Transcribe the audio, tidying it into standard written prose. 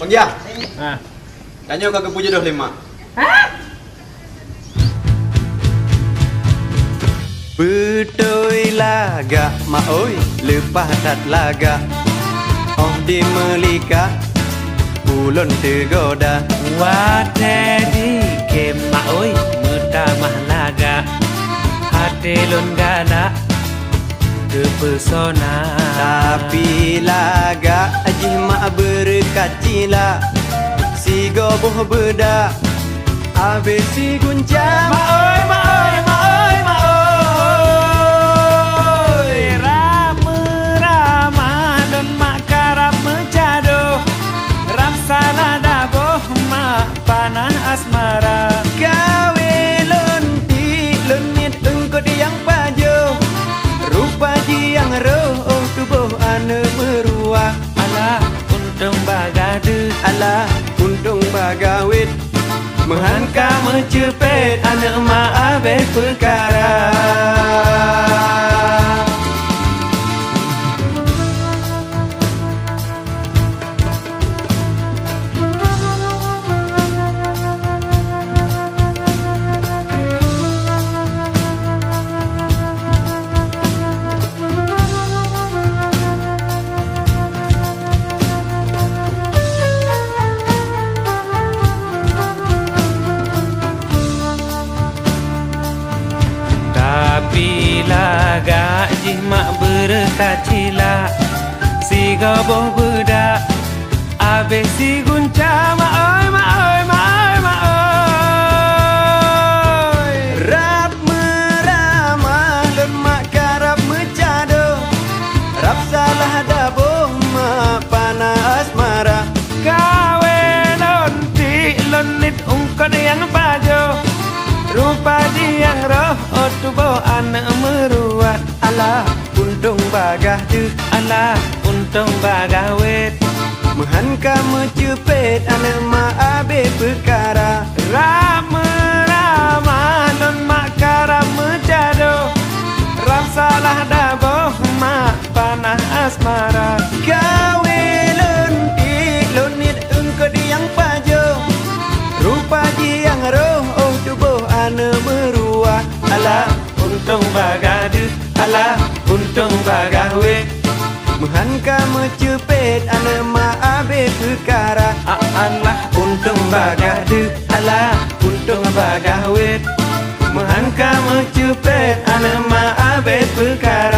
Panggil. Ha. Tanya kau puja dah lima. Betoi laga mak oi lepas tat laga oh di melika ulun tergoda Wate di kemak oi mutamah laga hati lun gala terpesona tapi laga ajih mak berkacila si goboh beda habis si guncang mak oi mak oi mak oi mak oi rama rama dan mak karap mencado ram salah daboh mak panah asmara gawe lonti lenit engkau yang pajo rupa yang roh oh tubuh ane meruah alah untung bagade alah untung bagawit menghanka mencepet anak mak abeh perkara tapi laga jimak berkacila si gaboh bedak abe si gunca mak oi mak oi mak oi mak oi rap meramah dan mak karap mencado rap salah daboh mak panah asmara kawe lonti lonit ungkon yang pajo rupa yang roh oh tubuh anak meruat alah untung bagah deh alah untung bagawet menghanka mencepet anak mak abeh perkara rama rama non mak karap mencado ram salah daboh mak panah asmara gawe lonti lonit engkau yang pajo rupa yang roh oh tubuh ane meruah alah untung bagade alah untung bagawe menghanka mencepet ane mak abeh perkara alah untung bagade alah untung bagawe menghanka mencepet ane mak abeh perkara